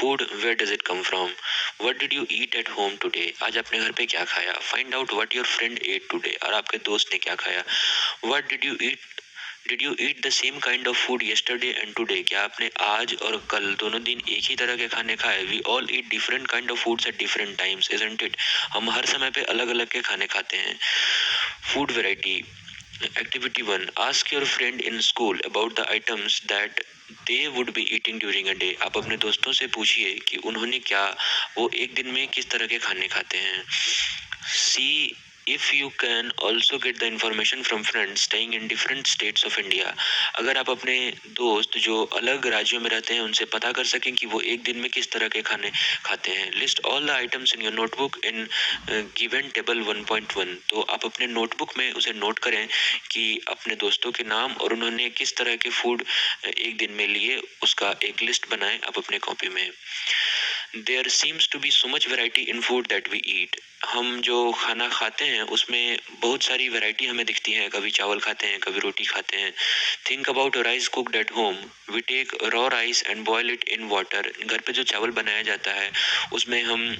Food where does it come from? What did you eat at home today? आज आपने घर पे क्या खाया? Find out what your friend ate today, और आपके दोस्त ने क्या खाया? What did you eat the same kind of food yesterday and today? क्या आपने आज और कल दोनों दिन एक ही तरह के खाने खाए? We all eat different kind of foods at different times, isn't it? हम हर समय पे अलग अलग के खाने खाते हैं। Food variety. Activity 1. Ask your friend in school about the items that they would be eating during a day. आप अपने दोस्तों से पूछिए कि उन्होंने क्या, वो एक दिन में किस तरह के खाने खाते हैं। See if you can also get the information from friends staying in different states of India. अगर आप अपने दोस्त जो अलग राज्यों में रहते हैं उनसे पता कर सकें कि वो एक दिन में किस तरह के खाने खाते हैं। List all the items in your notebook in given table 1.1. तो आप अपने नोटबुक में उसे नोट करें कि अपने दोस्तों के नाम और उन्होंने किस तरह के फूड एक दिन में लिए, उसका एक लिस्ट बनाएं आप अपने कॉपी में। There seems to be so much variety in food that we eat. हम जो खाना खाते हैं उसमें बहुत सारी वैरायटी हमें दिखती है। कभी चावल खाते हैं, कभी रोटी खाते हैं। Think about rice cooked at home. We take raw rice and boil it in water. घर पे जो चावल बनाया जाता है उसमें हम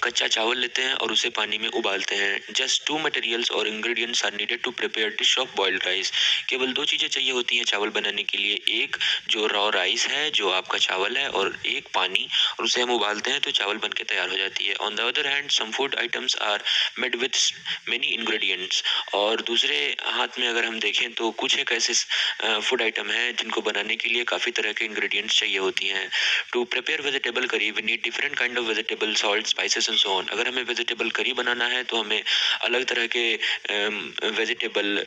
कच्चा चावल लेते हैं और उसे पानी में उबालते हैं। जस्ट 2 मटेरियल्स और ingredients are needed to prepare dish of boiled rice. केवल 2 चीज़ें चाहिए होती हैं चावल बनाने के लिए, एक जो रॉ राइस है, जो आपका चावल है, और एक पानी, और उसे हम उबालते हैं तो चावल बन के तैयार हो जाती है। On the other hand some food items are made with many ingredients. और दूसरे हाथ में अगर हम देखें तो कुछ एक ऐसे फूड आइटम हैं जिनको बनाने के लिए काफ़ी तरह के इंग्रेडिएंट्स चाहिए होती हैं। To prepare vegetable curry we need different kind of vegetable, salt, spices and so on. अगर हमें वेजिटेबल करी बनाना है तो हमें अलग तरह के वेजिटेबल,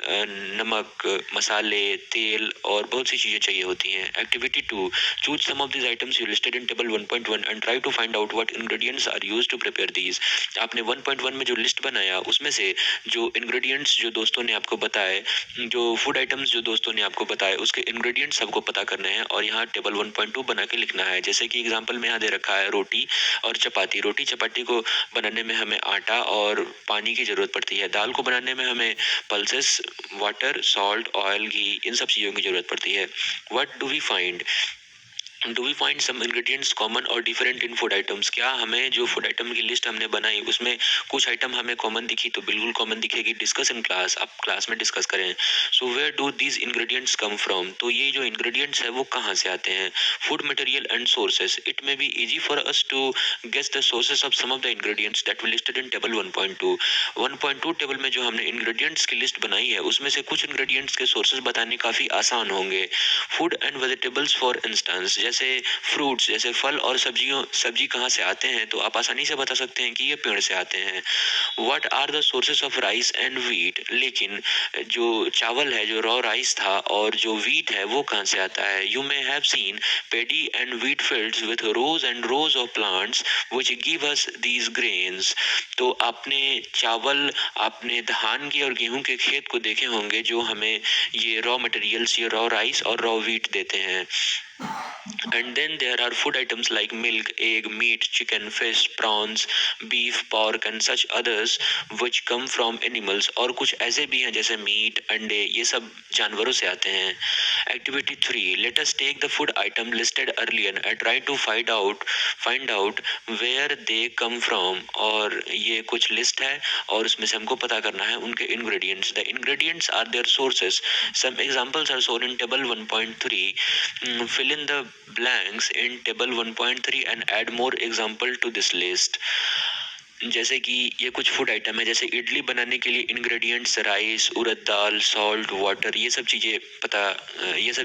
नमक, मसाले, तेल और बहुत सी चीज़ें चाहिए होती हैं। Activity 2. Choose some of this items you listed in table 1.1 and try to find out what ingredients are used to prepare these. आपने 1.1 में जो लिस्ट बनाया उसमें से जो इंग्रेडिएंट्स जो दोस्तों ने आपको बताए, जो फूड आइटम्स जो दोस्तों ने आपको बताए, उसके इंग्रेडिएंट्स सबको पता करने हैं और यहाँ टेबल 1.2 बना के लिखना है। जैसे कि एग्जांपल में यहाँ दे रखा है रोटी और चपाती। रोटी चपाती को बनाने में हमें आटा और पानी की ज़रूरत पड़ती है। दाल को बनाने में हमें pulses, water, salt, oil, ghee, इन सब चीज़ों की ज़रूरत पड़ती है। What do we find? Do we find some ingredients common और डिफरेंट इन फूड आइटम्स? क्या हमें जो फूड आइटम की लिस्ट हमने बनाई उसमें कुछ आइटम हमें कॉमन दिखी तो बिल्कुल कॉमन दिखेगी। डिस्कस इन क्लास, आप क्लास में डिस्कस करें। So where do these ingredients come from? तो ये जो इंग्रेडिएंट्स है वो कहाँ से आते हैं? Food material and sources. It may be easy for us to guess the sources of some of the ingredients that we listed in table 1.2। 1.2 table में जो हमने इंग्रेडिएंट्स की लिस्ट बनाई है उसमें से कुछ इंग्रेडिएंट्स के सोर्सेस बताने काफ़ी आसान होंगे। Food and vegetables for instance, जैसे फ्रूट्स, जैसे फल और सब्जी कहाँ से आते हैं तो आप आसानी से बता सकते हैं कि ये पेड़ से आते हैं। What are the sources of rice and wheat? लेकिन जो चावल है, जो रॉ राइस था, और जो व्हीट है वो कहाँ से आता है? You may have seen paddy and wheat fields with rows and rows of plants which give us these grains. तो आपने चावल, आपने धान की और गेहूं के खेत को देखे होंगे जो हमें ये रॉ मटेरियल्स, ये रॉ राइस और रॉ व्हीट देते हैं। And then there are food items like milk, egg, meat, chicken, fish, prawns, beef, pork and such others which come from animals. और कुछ ऐसे भी हैं जैसे मीट, अंडे, ये सब जानवरों से आते हैं। Activity 3. Let us take the food item listed earlier and try to find out where they come from. और ये कुछ लिस्ट है और उसमें से हमको पता करना है उनके ingredients. The ingredients are their sources. Some examples are shown in table 1.3. Fill in the blanks in table 1.3 and add more example to this list. जैसे कि ये कुछ फूड आइटम है, जैसे इडली बनाने के लिए इंग्रेडिएंट्स राइस, उड़द दाल, सॉल्ट, वाटर, ये सब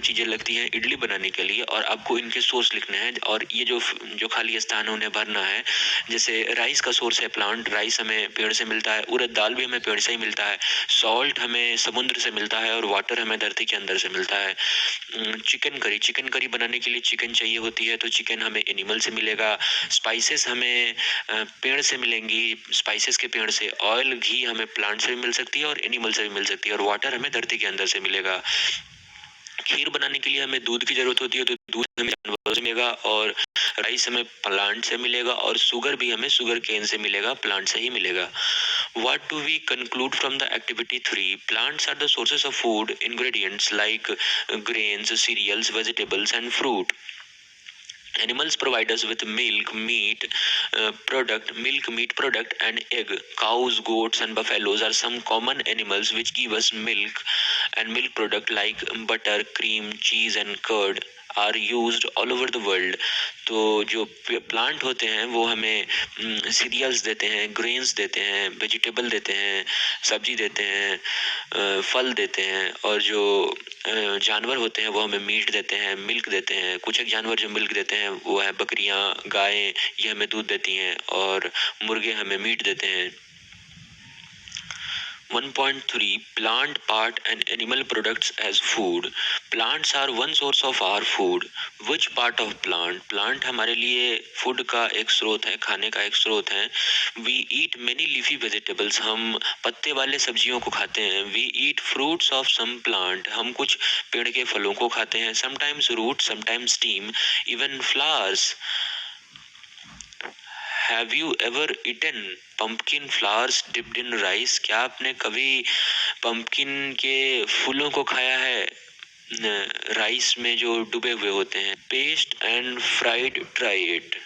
चीज़ें लगती हैं इडली बनाने के लिए और आपको इनके सोर्स लिखने हैं। और ये जो खाली स्थान है उन्हें भरना है। जैसे राइस का सोर्स है प्लांट, राइस हमें पेड़ से मिलता है, उड़द दाल भी हमें पेड़ से ही मिलता है, सॉल्ट हमें समुद्र से मिलता है और वाटर हमें धरती के अंदर से मिलता है। चिकन करी बनाने के लिए चिकन चाहिए होती है तो चिकन हमें एनिमल से मिलेगा। स्पाइसेस हमें पेड़ से मिलेंगी, स्पाइसेस के पेड़ से। ऑयल, घी हमें प्लांट से भी मिल सकती है और एनिमल से भी मिल सकती है और वाटर हमें धरती के अंदर से मिलेगा। खीर बनाने के लिए हमें दूध की जरूरत होती है तो दूध हमें जानवरों से मिलेगा और राइस हमें प्लांट से मिलेगा और शुगर भी हमें शुगर केन से मिलेगा, प्लांट से ही मिलेगा। What do we conclude from the activity 3? Plants are the sources of food ingredients like grains, cereals, vegetables and fruit. Animals provide us with milk, meat product, and egg. Cows, goats, and buffaloes are some common animals which give us milk, and milk product like butter, cream, cheese, and curd are used all over the world. तो जो plant होते हैं वो हमें serials देते हैं, grains देते हैं, वेजिटेबल देते हैं, सब्जी देते हैं, फल देते हैं, और जो जानवर होते हैं वो हमें मीट देते हैं, मिल्क देते हैं। कुछ एक जानवर जो मिल्क देते हैं वो है बकरियां, गायें, ये हमें दूध देती हैं, और मुर्गे हमें मीट देते हैं। 1.3 Plant part and animal products as food. Plants are one source of our food. Which part of plant? Plant हमारे लिए food का एक स्रोत है, खाने का एक स्रोत है. We eat many leafy vegetables. हम पत्ते वाले सब्जियों को खाते हैं. We eat fruits of some plant. हम कुछ पेड़ के फलों को खाते हैं. Sometimes root, sometimes stem, even flowers. Have you ever eaten pumpkin flowers dipped in rice? क्या आपने कभी pumpkin के फूलों को खाया है राइस में जो डूबे हुए होते हैं? Paste and fried, try it.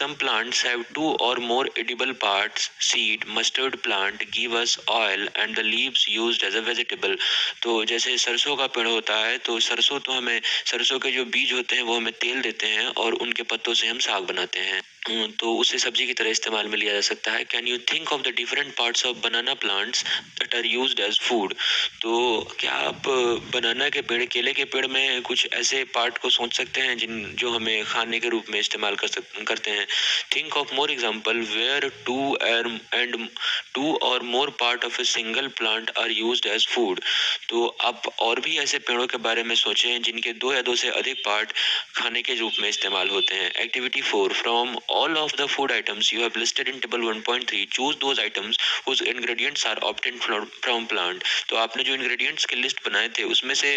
Some plants have two or more edible parts. Seed, mustard plant give us oil and the leaves used as a vegetable. तो जैसे सरसों का पेड़ होता है, तो सरसों के जो बीज होते हैं वो हमें तेल देते हैं, और उनके पत्तों से हम साग बनाते हैं, तो उसे सब्जी की तरह इस्तेमाल में लिया जा सकता है. Can you think of the different parts of banana plants that are used as food? तो क्या आप बनाना के पेड़, केले के पेड़ में कुछ ऐसे पार्ट को सोच सकते हैं जो हमें खाने के रूप में इस्तेमाल करते हैं? Think of more example where two और more part of a single plant are used as food. तो आप और भी ऐसे पेड़ों के बारे में सोचें जिनके दो या दो से अधिक पार्ट खाने के रूप में इस्तेमाल होते हैं. Activity 4. From all of the food items you have listed in table 1.3, choose those items whose ingredients are obtained from plant. तो आपने जो ingredients की लिस्ट बनाए थे उसमें से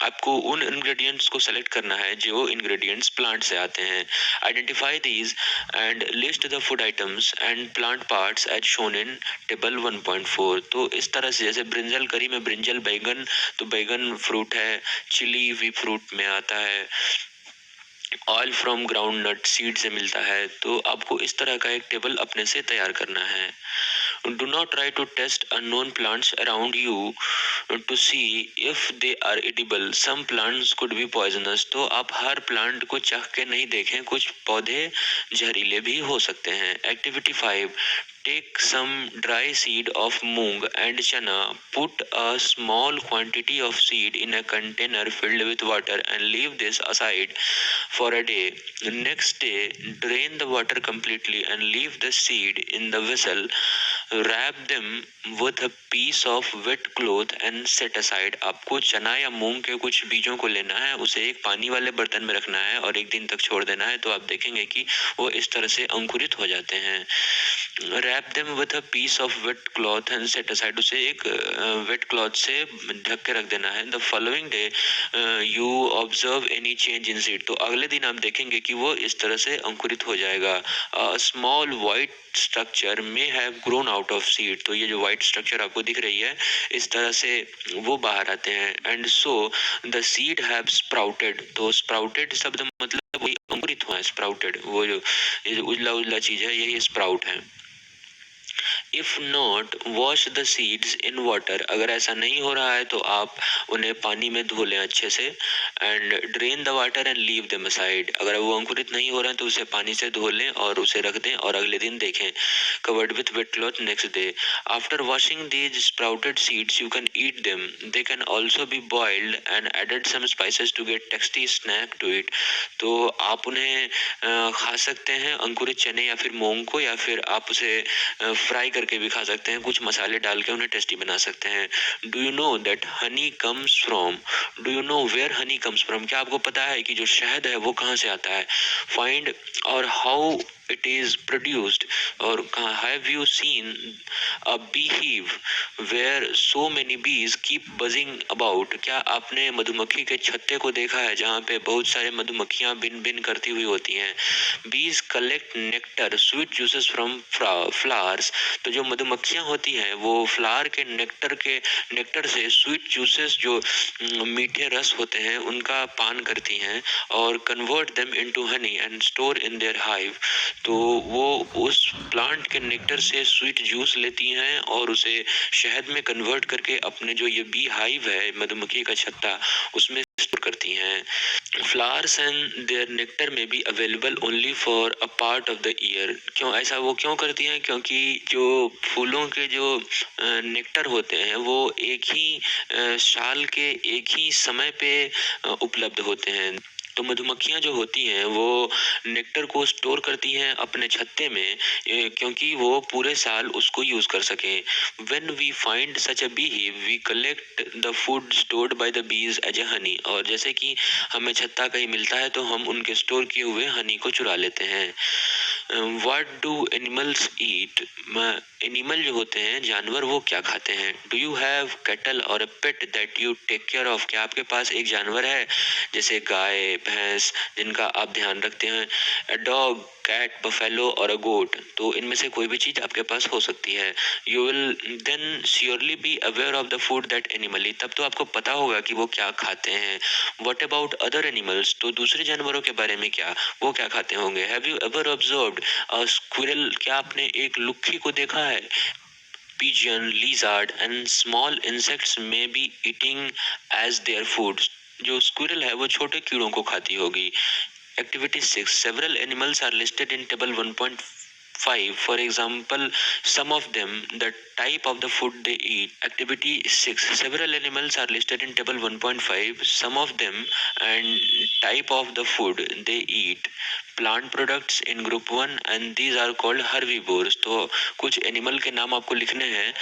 आपको उन ingredients को select करना है जो ingredients plant से आते हैं. Identify these and list the food items and plant parts as shown in table 1.4. तो इस तरह से, जैसे ब्रिंजल करी में ब्रिंजल बैगन, तो बैगन फ्रूट है, चिली भी फ्रूट में आता है, oil from groundnut seed से मिलता है. तो आपको इस तरह का एक टेबल अपने से तैयार करना है. Do not try to taste unknown plants around you to see if they are edible. Some plants could be poisonous. तो आप हर प्लांट को चाख के नहीं देखें, कुछ पौधे जहरीले भी हो सकते हैं. Activity 5. Take some dry seed of moong and chana. Put a small quantity of seed in a container filled with water and leave this aside for a day. Next day, drain the water completely and leave the seed in the vessel. Wrap them with a piece of wet cloth and set aside. आपको चना या मूंग के कुछ बीजों को लेना है, उसे एक पानी वाले बर्तन में रखना है और एक दिन तक छोड़ देना है. तो आप देखेंगे कि वो इस तरह से अंकुरित हो जाते हैं. Wrap them with a piece of wet cloth and set aside. उसे एक wet cloth से ढक के रख देना है. The following day you observe any change in seed. तो अगले दिन आप देखेंगे कि वो इस तरह से अंकुरित हो जाएगा. A small white structure may have grown out of seed. तो ये जो white structure आपको दिख रही है, इस तरह से वो बाहर आते हैं. And so the seed have sprouted. तो sprouted शब्द मतलब वही अंकुरित हुआ है. sprouted, वो जो ये जो उजला उजला चीज है, यही स्प्राउट है. If not, wash the seeds in water. अगर ऐसा नहीं हो रहा है तो आप उन्हें पानी में धो लें अच्छे से. And drain the water and leave them aside. अगर वो अंकुरित नहीं हो रहे हैं तो उसे पानी से धो लें और उसे रख दें और अगले दिन देखें. Covered with wet cloth next day. After washing these sprouted seeds, you can eat them. They can also be boiled and added some spices to get tasty snack to it. तो आप उन्हें खा सकते हैं, अंकुरित चने या फिर मूंग को, या फिर आप उसे फ्राई करके भी खा सकते हैं, कुछ मसाले डाल के उन्हें टेस्टी बना सकते हैं. Do you know that honey comes from? Do you know where honey comes from? क्या आपको पता है कि जो शहद है वो कहाँ से आता है? फाइंड और हाउ it is produced. और have you seen a bee hive where so many bees keep buzzing about? क्या आपने मधुमक्खी के छत्ते को देखा है जहाँ पे बहुत सारे मधुमक्खियाँ बिन बिन करती हुई होती हैं? Bees collect nectar, sweet juices from flowers. तो जो मधुमक्खियाँ होती हैं वो फ्लावर के नेक्टर से स्वीट जूसेस जो मीठे रस होते हैं उनका पान करती हैं और convert them into honey and store in their hive. तो वो उस प्लांट के नेक्टर से स्वीट जूस लेती हैं और उसे शहद में कन्वर्ट करके अपने जो ये बी हाइव है, मधुमक्खी का छत्ता, उसमें स्टोर करती हैं। फ्लावर्स एंड देयर नेक्टर में be available only for a part of the year. क्यों ऐसा वो क्यों करती हैं? क्योंकि जो फूलों के जो नेक्टर होते हैं वो एक ही साल के एक ही समय पे उपलब्ध होते हैं। तो मधुमक्खियाँ जो होती हैं वो नेक्टर को स्टोर करती हैं अपने छत्ते में, क्योंकि वो पूरे साल उसको यूज कर सकें। When we find such a beehive, we collect the food stored by the bees as a honey। और जैसे कि हमें छत्ता कहीं मिलता है तो हम उनके स्टोर किए हुए हनी को चुरा लेते हैं। What do animals eat? Animal जो होते हैं, जानवर, वो क्या खाते हैं? डू यू हैव कैटल और a pet that you take care of? क्या आपके पास एक जानवर है जैसे गाय, भैंस, जिनका आप ध्यान रखते हैं? अ डॉग, कैट, बफेलो और अ गोट। तो इनमें से कोई भी चीज आपके पास हो सकती है। You will then surely be aware of the food that animal eat. तब तो आपको पता होगा कि वो क्या खाते हैं। What about other animals? तो दूसरे जानवरों के बारे में क्या, वो क्या खाते होंगे? Have you ever observed a squirrel? क्या आपने एक लुक्खी को देखा है? Pigeon, lizard and small insects may be eating as their food। जो स्क्विरल है वो छोटे कीड़ों को खाती होगी। Activity 6, several animals are listed in table 1.5, for example some of them, the type of the food they eat। Activity 6, several animals are listed in table 1.5, some of them and type of the food they eat plant products in group 1 and these are called herbivores। तो कुछ animal के नाम आपको लिखने हैं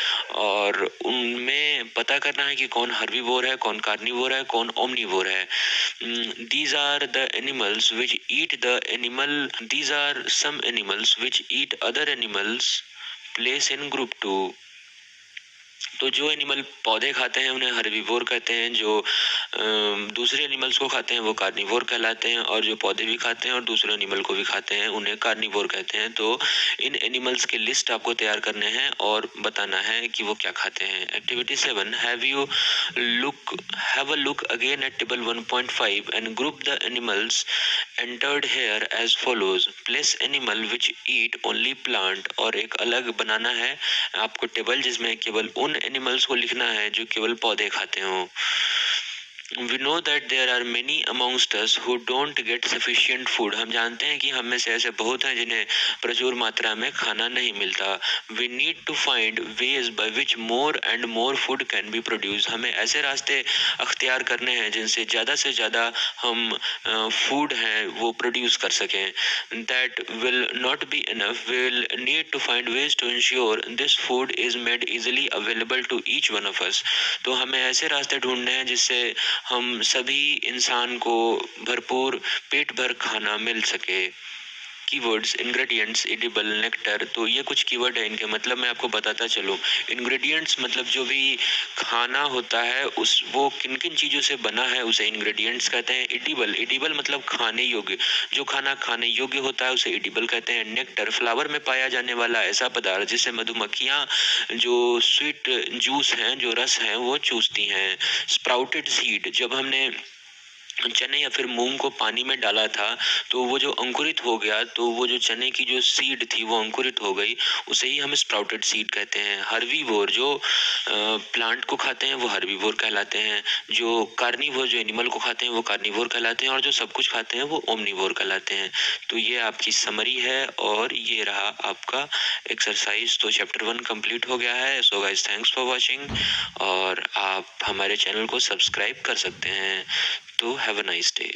और उनमें पता करना है कि कौन हर्बीवोर है, कौन कार्निवोर है, कौन ओमनिवोर है। These are the animals which eat the animal, these are some animals which eat other animals, place in group 2। तो जो एनिमल पौधे खाते हैं उन्हें हर्बीवोर कहते हैं, जो दूसरे एनिमल्स को खाते हैं वो कार्निवोर कहलाते हैं, और जो पौधे भी खाते हैं और दूसरे एनिमल को भी खाते हैं उन्हें कार्निवोर कहते हैं। तो इन एनिमल्स की लिस्ट आपको तैयार करने हैं और बताना है कि वो क्या खाते हैं। Activity 7, have a look again at table 1.5 and group the animals entered here as follows. Place animal which eat only plant. और एक अलग बनाना है आपको टेबल जिसमें केवल उन एनिमल्स को लिखना है जो केवल पौधे खाते हों। We know that there are many amongst us who don't get sufficient food। हम जानते हैं कि हम में से ऐसे बहुत हैं जिन्हें प्रचुर मात्रा में खाना नहीं मिलता। We need to find ways by which more and more food can be produced। हमें ऐसे रास्ते अख्तियार करने हैं जिनसे ज़्यादा से ज़्यादा हम फूड हैं वो प्रोड्यूस कर सकें। That will not be enough, we will need to find ways to ensure this food is made easily available to each one of us। तो हमें ऐसे रास्ते ढूंढने हैं जिससे हम सभी इंसान को भरपूर पेट भर खाना मिल सके। Keywords, ingredients, edible, nectar. तो ये कुछ कीवर्ड है, इनके मतलब मैं आपको बताता चलूँ। इंग्रेडिएंट्स मतलब जो भी खाना होता है उस वो किन किन चीज़ों से बना है उसे इंग्रेडिएंट्स कहते हैं। एडिबल मतलब खाने योग्य, जो खाना खाने योग्य होता है उसे एडिबल कहते हैं। नेक्टर, फ्लावर में पाया जाने वाला ऐसा पदार्थ जिससे मधुमक्खियाँ जो स्वीट जूस हैं, जो रस हैं, वो चूसती हैं। स्प्राउटेड सीड, जब हमने चने या फिर मूंग को पानी में डाला था तो वो जो अंकुरित हो गया, तो वो जो चने की जो सीड थी वो अंकुरित हो गई, उसे ही हम स्प्राउटेड सीड कहते हैं। हर्बीवोर, जो प्लांट को खाते हैं वो हर्बीवोर कहलाते हैं। जो कार्निवोर, जो एनिमल को खाते हैं वो कार्निवोर कहलाते हैं, और जो सब कुछ खाते हैं वो ओमनिवोर कहलाते हैं। तो ये आपकी समरी है और ये रहा आपका एक्सरसाइज। तो चैप्टर 1 कंप्लीट हो गया है। So guys, thanks for watching, और आप हमारे चैनल को सब्सक्राइब कर सकते हैं। तो हैव अ नाइस डे।